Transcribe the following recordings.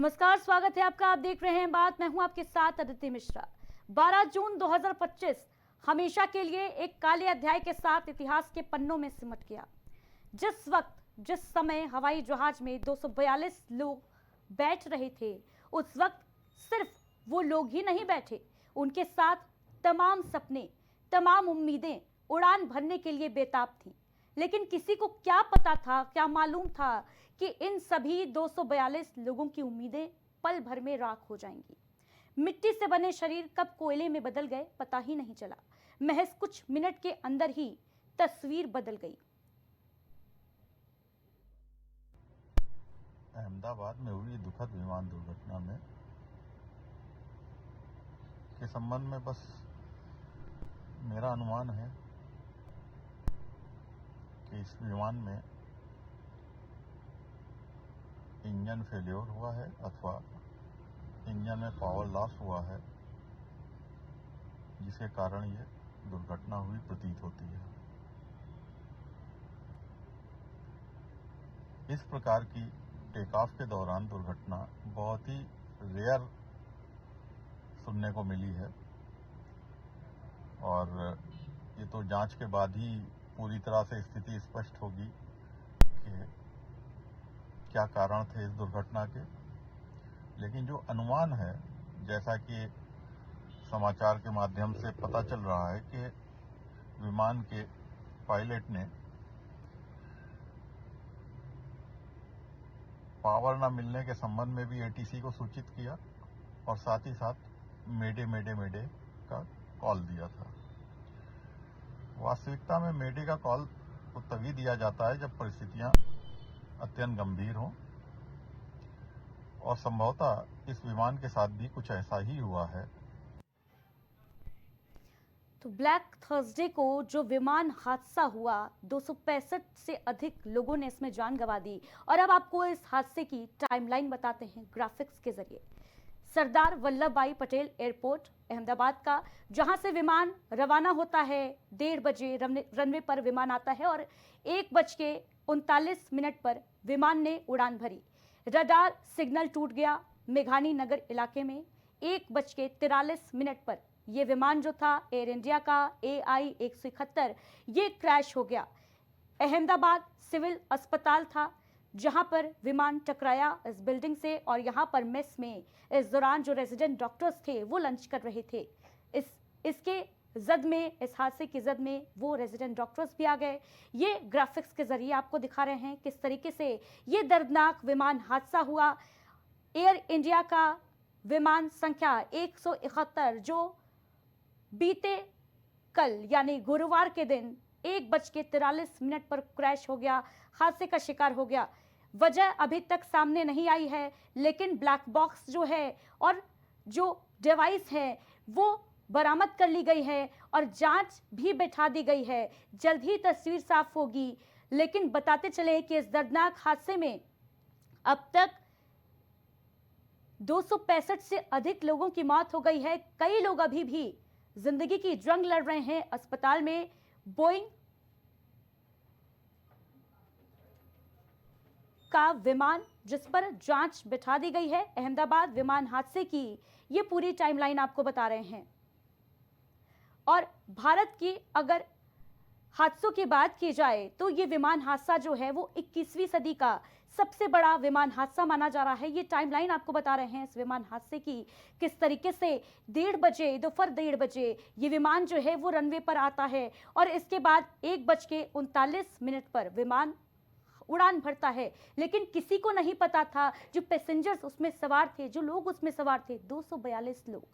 नमस्कार, स्वागत है आपका। आप देख रहे हैं बात, मैं हूं आपके साथ अदिति मिश्रा। 12 जून 2025 हमेशा के लिए एक काले अध्याय के साथ इतिहास के पन्नों में सिमट गया। जिस समय हवाई जहाज में 242 लोग बैठ रहे थे, उस वक्त सिर्फ वो लोग ही नहीं बैठे, उनके साथ तमाम सपने, तमाम उम्मीदें उड़ान भरने के लिए बेताब थी। लेकिन किसी को क्या पता था, क्या मालूम था कि इन सभी 242 लोगों की उम्मीदें पल भर में राख हो जाएंगी। मिट्टी से बने शरीर कब कोयले में बदल गए पता ही नहीं चला। महज कुछ मिनट के अंदर ही तस्वीर बदल गई। अहमदाबाद में हुई दुखद विमान दुर्घटना में के संबंध में बस मेरा अनुमान है कि इस विमान में इंजन फेल्योर हुआ है अथवा इंजन में पावर लॉस हुआ है, जिसके कारण ये दुर्घटना हुई प्रतीत होती है। इस प्रकार की टेक ऑफ के दौरान दुर्घटना बहुत ही रेयर सुनने को मिली है और ये तो जांच के बाद ही पूरी तरह से स्थिति स्पष्ट होगी कि क्या कारण थे इस दुर्घटना के। लेकिन जो अनुमान है, जैसा कि समाचार के माध्यम से पता चल रहा है कि विमान के पायलट ने पावर न मिलने के संबंध में भी एटीसी को सूचित किया और साथ ही साथ मेडे मेडे मेडे का कॉल दिया था। वास्तविकता में मेडे का कॉल तो तभी दिया जाता है जब परिस्थितियां अत्यंत गंभीर हों, और संभवतः इस विमान के साथ भी कुछ ऐसा ही हुआ है। तो ब्लैक थर्सडे को जो विमान हादसा हुआ, 265 से अधिक लोगों ने इसमें जान गंवा दी। और अब आपको इस हादसे की टाइमलाइन बताते हैं ग्राफिक्स के जरिए। सरदार वल्लभ भाई पटेल एयरपोर्ट अहमदाबाद का, जहां से विमान रवाना होता है, 1:30 बजे रनवे पर विमान आता है और 1:39 पर विमान ने उड़ान भरी। रडार सिग्नल टूट गया। मेघानी नगर इलाके में 1:43 पर यह विमान जो था एयर इंडिया का AI-171, ये क्रैश हो गया। अहमदाबाद सिविल अस्पताल था जहां पर विमान टकराया इस बिल्डिंग से, और यहां पर मेस में इस दौरान जो रेजिडेंट डॉक्टर्स थे वो लंच कर रहे थे। इसके जद में, इस हादसे की जद में वो रेजिडेंट डॉक्टर्स भी आ गए। ये ग्राफिक्स के जरिए आपको दिखा रहे हैं किस तरीके से ये दर्दनाक विमान हादसा हुआ। एयर इंडिया का विमान संख्या 171 जो बीते कल यानी गुरुवार के दिन 1:43 पर क्रैश हो गया, हादसे का शिकार हो गया। वजह अभी तक सामने नहीं आई है, लेकिन ब्लैक बॉक्स जो है और जो डिवाइस है वो बरामद कर ली गई है और जांच भी बैठा दी गई है। जल्द ही तस्वीर साफ होगी। लेकिन बताते चले कि इस दर्दनाक हादसे में अब तक 265 से अधिक लोगों की मौत हो गई है। कई लोग अभी भी जिंदगी की जंग लड़ रहे हैं अस्पताल में। बोइंग का विमान जिस पर जांच बिठा दी गई है, अहमदाबाद विमान हादसे की ये पूरी टाइमलाइन आपको बता रहे हैं। और भारत की अगर हादसों की बात की जाए तो ये विमान हादसा जो है वो 21वीं सदी का सबसे बड़ा विमान हादसा माना जा रहा है। ये टाइमलाइन आपको बता रहे हैं इस विमान हादसे की, किस तरीके से 1:30 बजे, दोपहर 1:30 बजे ये विमान जो है वो रनवे पर आता है और इसके बाद 1:39 पर विमान उड़ान भरता है। लेकिन किसी को नहीं पता था, जो पैसेंजर्स उसमें सवार थे, जो लोग उसमें सवार थे, 242 लोग,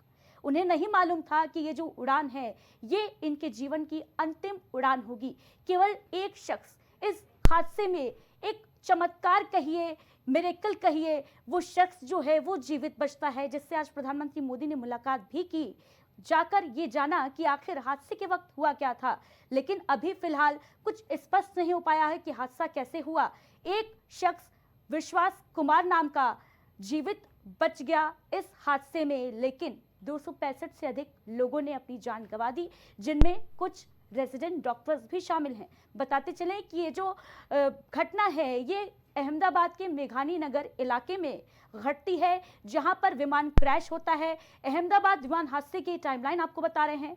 उन्हें नहीं मालूम था कि ये जो उड़ान है ये इनके जीवन की अंतिम उड़ान होगी। केवल एक शख्स इस हादसे में, एक चमत्कार कहिए, मिरेकल कहिए, वो शख्स जो है वो जीवित बचता है, जिससे आज प्रधानमंत्री मोदी ने मुलाकात भी की, जाकर ये जाना कि आखिर हादसे के वक्त हुआ क्या था। लेकिन अभी फिलहाल कुछ स्पष्ट नहीं हो पाया है कि हादसा कैसे हुआ। एक शख्स विश्वास कुमार नाम का जीवित बच गया इस हादसे में, लेकिन 265 से अधिक लोगों ने अपनी जान गंवा दी, जिनमें कुछ रेजिडेंट डॉक्टर्स भी शामिल हैं। बताते चलें कि ये जो घटना है ये अहमदाबाद के मेघानी नगर इलाके में घटती है, जहां पर विमान क्रैश होता है। अहमदाबाद विमान हादसे की टाइमलाइन आपको बता रहे हैं।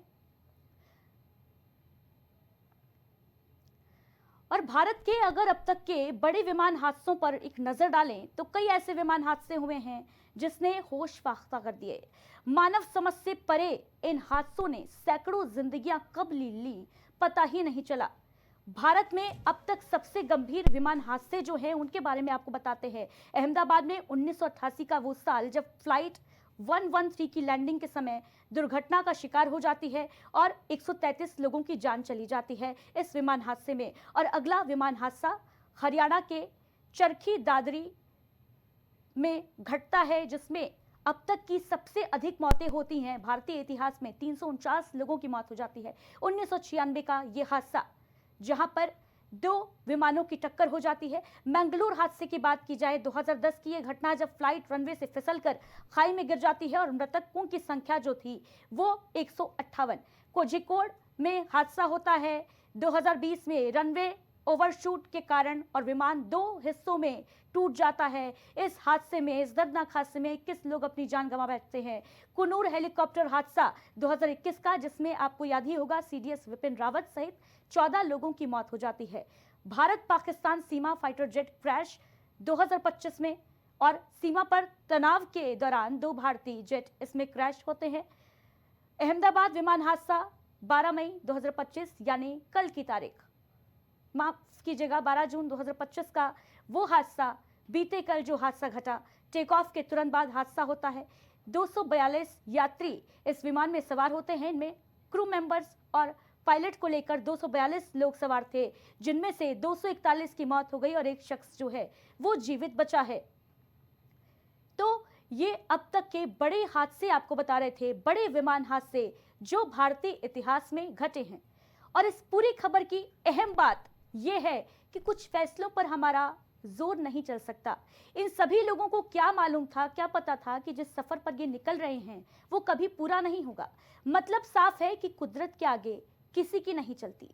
और भारत के अगर अब तक के बड़े विमान हादसों पर एक नजर डालें तो कई ऐसे विमान हादसे हुए हैं जिसने होश फाख्ता कर दिए। मानव समझ से परे इन हादसों ने सैकड़ों जिंदगियां कब ली पता ही नहीं चला। भारत में अब तक सबसे गंभीर विमान हादसे जो हैं उनके बारे में आपको बताते हैं। अहमदाबाद में 1988 का वो साल जब फ्लाइट 113 की लैंडिंग के समय दुर्घटना का शिकार हो जाती है और 133 लोगों की जान चली जाती है इस विमान हादसे में। और अगला विमान हादसा हरियाणा के चरखी दादरी में घटता है, जिसमें अब तक की सबसे अधिक मौतें होती हैं। भारतीय इतिहास में 349 लोगों की मौत हो जाती है। 1996 का यह हादसा जहां पर 2 विमानों की टक्कर हो जाती है। मंगलूर हादसे की बात की जाए 2010 की यह घटना जब फ्लाइट रनवे से फिसलकर खाई में गिर जाती है और मृतकों की संख्या जो थी वो 158। कोझिकोड में हादसा होता है 2020 में रनवे ओवरशूट के कारण और विमान 2 हिस्सों में टूट जाता है। इस हादसे में, इस दर्दनाक हादसे में 21 लोग अपनी जान गंवा बैठते हैं। कुनूर हेलीकॉप्टर हादसा 2021 का, जिसमें आपको याद ही होगा सीडीएस विपिन रावत सहित 14 लोगों की मौत हो जाती है। भारत पाकिस्तान सीमा फाइटर जेट क्रैश 2025 में और सीमा पर तनाव के दौरान 2 भारतीय जेट इसमें क्रैश होते हैं। अहमदाबाद विमान हादसा 12 मई 2025 यानी कल की तारीख, माफ कीजिएगा 12 जून 2025 का वो हादसा, बीते कल जो हादसा घटा, टेक ऑफ के तुरंत बाद हादसा होता है। 242 यात्री इस विमान में सवार होते हैं। इनमें क्रू मेंबर्स और पायलट को लेकर 242 लोग सवार थे, जिनमें से 241 की मौत हो गई और एक शख्स जो है वो जीवित बचा है। तो ये अब तक के बड़े हादसे आपको बता रहे थे, बड़े विमान हादसे जो भारतीय इतिहास में घटे हैं। और इस पूरी खबर की अहम बात यह है कि कुछ फैसलों पर हमारा जोर नहीं चल सकता। इन सभी लोगों को क्या मालूम था, क्या पता था कि जिस सफर पर ये निकल रहे हैं वो कभी पूरा नहीं होगा। मतलब साफ है कि कुदरत के आगे किसी की नहीं चलती।